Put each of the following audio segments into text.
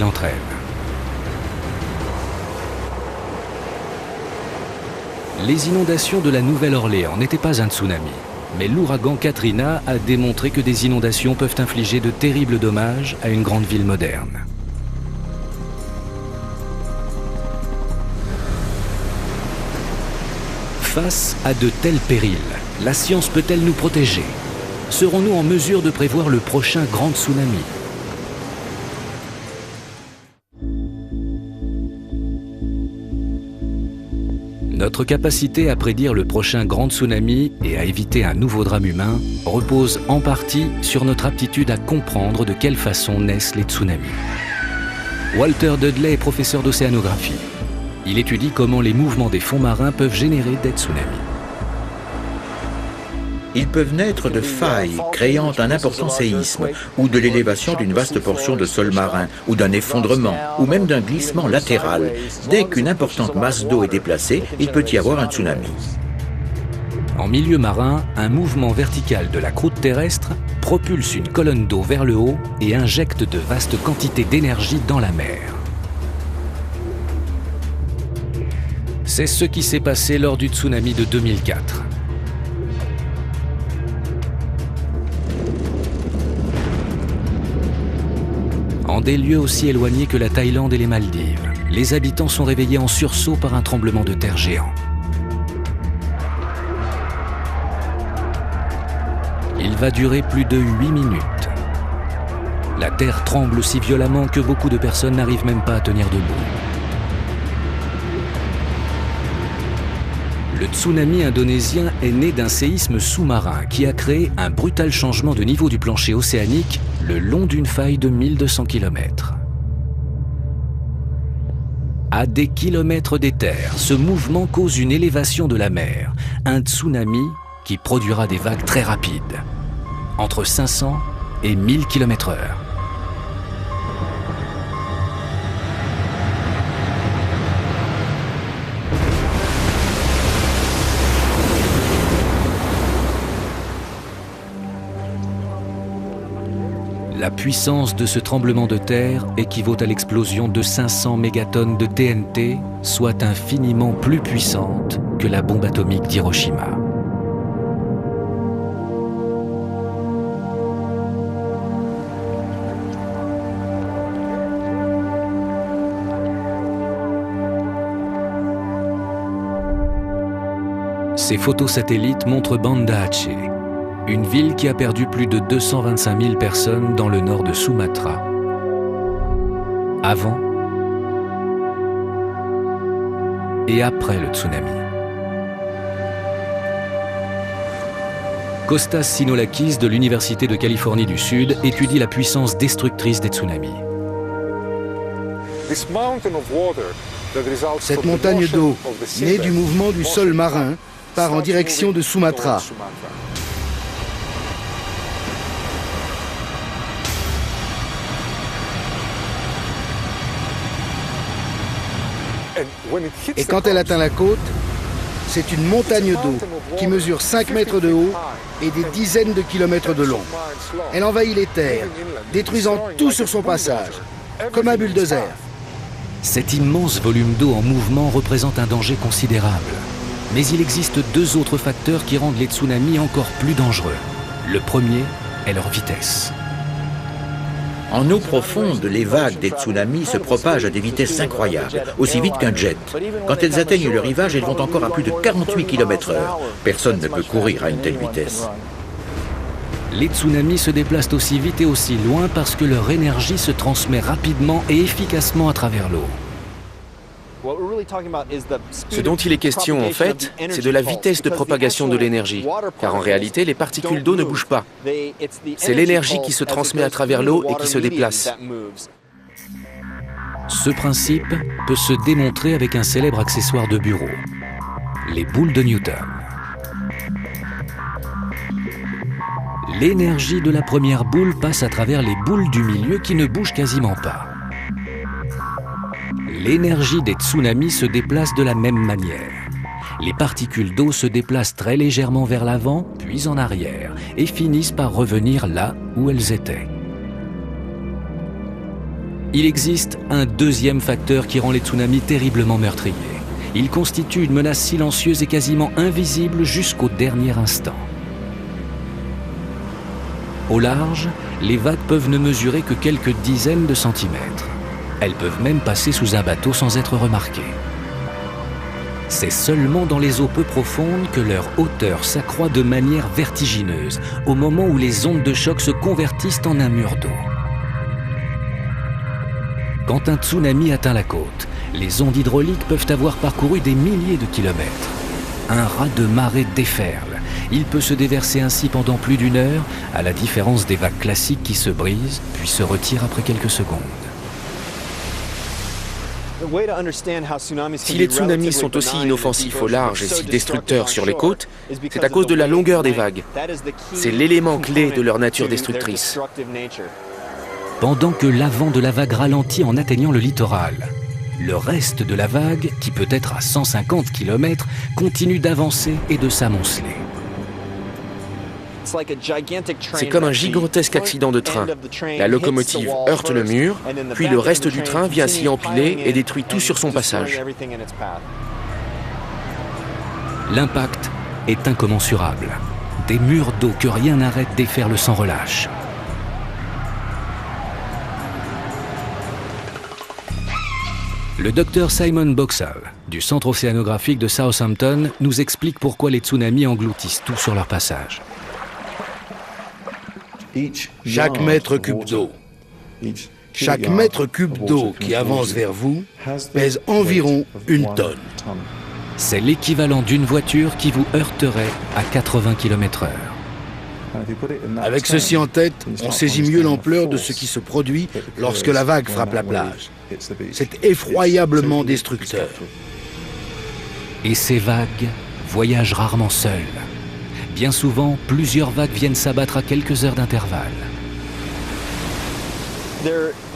qu'il entraîne. Les inondations de la Nouvelle-Orléans n'étaient pas un tsunami, mais l'ouragan Katrina a démontré que des inondations peuvent infliger de terribles dommages à une grande ville moderne. Face à de tels périls, la science peut-elle nous protéger? Serons-nous en mesure de prévoir le prochain grand tsunami? Notre capacité à prédire le prochain grand tsunami et à éviter un nouveau drame humain repose en partie sur notre aptitude à comprendre de quelle façon naissent les tsunamis. Walter Dudley est professeur d'océanographie. Il étudie comment les mouvements des fonds marins peuvent générer des tsunamis. Ils peuvent naître de failles créant un important séisme, ou de l'élévation d'une vaste portion de sol marin, ou d'un effondrement, ou même d'un glissement latéral. Dès qu'une importante masse d'eau est déplacée, il peut y avoir un tsunami. En milieu marin, un mouvement vertical de la croûte terrestre propulse une colonne d'eau vers le haut et injecte de vastes quantités d'énergie dans la mer. C'est ce qui s'est passé lors du tsunami de 2004. En des lieux aussi éloignés que la Thaïlande et les Maldives, les habitants sont réveillés en sursaut par un tremblement de terre géant. Il va durer plus de 8 minutes. La terre tremble aussi violemment que beaucoup de personnes n'arrivent même pas à tenir debout. Le tsunami indonésien est né d'un séisme sous-marin qui a créé un brutal changement de niveau du plancher océanique le long d'une faille de 1200 km. À des kilomètres des terres, ce mouvement cause une élévation de la mer, un tsunami qui produira des vagues très rapides, entre 500 et 1000 km/h. La puissance de ce tremblement de terre équivaut à l'explosion de 500 mégatonnes de TNT, soit infiniment plus puissante que la bombe atomique d'Hiroshima. Ces photos satellites montrent Banda Aceh, une ville qui a perdu plus de 225 000 personnes dans le nord de Sumatra. Avant et après le tsunami. Kostas Sinolakis de l'Université de Californie du Sud étudie la puissance destructrice des tsunamis. Cette montagne d'eau, née du mouvement du sol marin, part en direction de Sumatra. Et quand elle atteint la côte, c'est une montagne d'eau qui mesure 5 mètres de haut et des dizaines de kilomètres de long. Elle envahit les terres, détruisant tout sur son passage, comme un bulldozer. Cet immense volume d'eau en mouvement représente un danger considérable. Mais il existe deux autres facteurs qui rendent les tsunamis encore plus dangereux. Le premier est leur vitesse. En eau profonde, les vagues des tsunamis se propagent à des vitesses incroyables, aussi vite qu'un jet. Quand elles atteignent le rivage, elles vont encore à plus de 48 km/h. Personne ne peut courir à une telle vitesse. Les tsunamis se déplacent aussi vite et aussi loin parce que leur énergie se transmet rapidement et efficacement à travers l'eau. Ce dont il est question en fait, c'est de la vitesse de propagation de l'énergie, car en réalité les particules d'eau ne bougent pas. C'est l'énergie qui se transmet à travers l'eau et qui se déplace. Ce principe peut se démontrer avec un célèbre accessoire de bureau, les boules de Newton. L'énergie de la première boule passe à travers les boules du milieu qui ne bougent quasiment pas. L'énergie des tsunamis se déplace de la même manière. Les particules d'eau se déplacent très légèrement vers l'avant, puis en arrière, et finissent par revenir là où elles étaient. Il existe un deuxième facteur qui rend les tsunamis terriblement meurtriers. Il constitue une menace silencieuse et quasiment invisible jusqu'au dernier instant. Au large, les vagues peuvent ne mesurer que quelques dizaines de centimètres. Elles peuvent même passer sous un bateau sans être remarquées. C'est seulement dans les eaux peu profondes que leur hauteur s'accroît de manière vertigineuse, au moment où les ondes de choc se convertissent en un mur d'eau. Quand un tsunami atteint la côte, les ondes hydrauliques peuvent avoir parcouru des milliers de kilomètres. Un raz de marée déferle. Il peut se déverser ainsi pendant plus d'une heure, à la différence des vagues classiques qui se brisent, puis se retirent après quelques secondes. Si les tsunamis sont aussi inoffensifs au large et si destructeurs sur les côtes, c'est à cause de la longueur des vagues. C'est l'élément clé de leur nature destructrice. Pendant que l'avant de la vague ralentit en atteignant le littoral, le reste de la vague, qui peut être à 150 km, continue d'avancer et de s'amonceler. C'est comme un gigantesque accident de train. La locomotive heurte le mur, puis le reste du train vient s'y empiler et détruit tout sur son passage. L'impact est incommensurable. Des murs d'eau que rien n'arrête déferlent sans relâche. Le docteur Simon Boxall, du Centre océanographique de Southampton, nous explique pourquoi les tsunamis engloutissent tout sur leur passage. Chaque mètre cube d'eau qui avance vers vous pèse environ 1 tonne. C'est l'équivalent d'une voiture qui vous heurterait à 80 km/h. Avec ceci en tête, on saisit mieux l'ampleur de ce qui se produit lorsque la vague frappe la plage. C'est effroyablement destructeur. Et ces vagues voyagent rarement seules. Bien souvent, plusieurs vagues viennent s'abattre à quelques heures d'intervalle.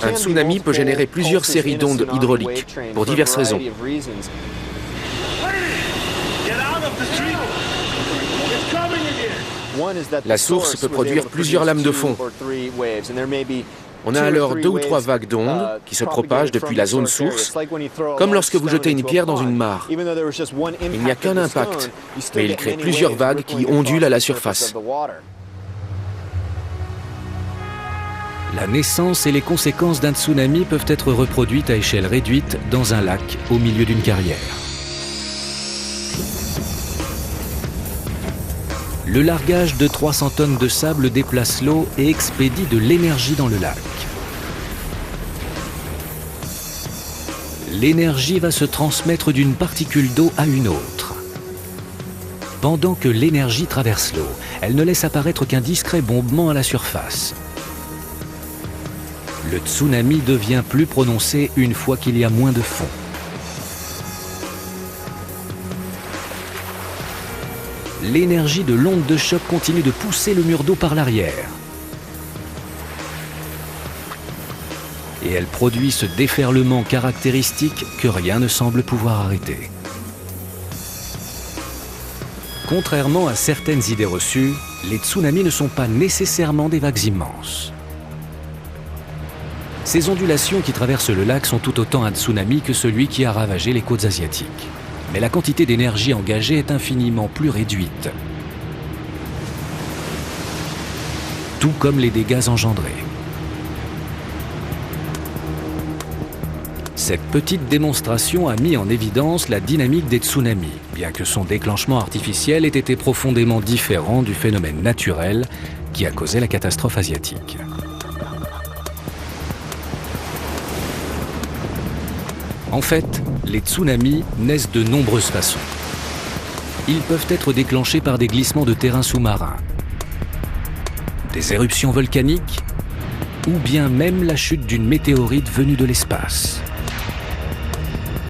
Un tsunami peut générer plusieurs séries d'ondes hydrauliques, pour diverses raisons. La source peut produire plusieurs lames de fond. On a alors 2 ou 3 vagues d'ondes qui se propagent depuis la zone source, comme lorsque vous jetez une pierre dans une mare. Il n'y a qu'un impact, mais il crée plusieurs vagues qui ondulent à la surface. La naissance et les conséquences d'un tsunami peuvent être reproduites à échelle réduite dans un lac au milieu d'une carrière. Le largage de 300 tonnes de sable déplace l'eau et expédie de l'énergie dans le lac. L'énergie va se transmettre d'une particule d'eau à une autre. Pendant que l'énergie traverse l'eau, elle ne laisse apparaître qu'un discret bombement à la surface. Le tsunami devient plus prononcé une fois qu'il y a moins de fond. L'énergie de l'onde de choc continue de pousser le mur d'eau par l'arrière. Et elle produit ce déferlement caractéristique que rien ne semble pouvoir arrêter. Contrairement à certaines idées reçues, les tsunamis ne sont pas nécessairement des vagues immenses. Ces ondulations qui traversent le lac sont tout autant un tsunami que celui qui a ravagé les côtes asiatiques. Mais la quantité d'énergie engagée est infiniment plus réduite. Tout comme les dégâts engendrés. Cette petite démonstration a mis en évidence la dynamique des tsunamis, bien que son déclenchement artificiel ait été profondément différent du phénomène naturel qui a causé la catastrophe asiatique. En fait, les tsunamis naissent de nombreuses façons. Ils peuvent être déclenchés par des glissements de terrain sous-marins, des éruptions volcaniques ou bien même la chute d'une météorite venue de l'espace.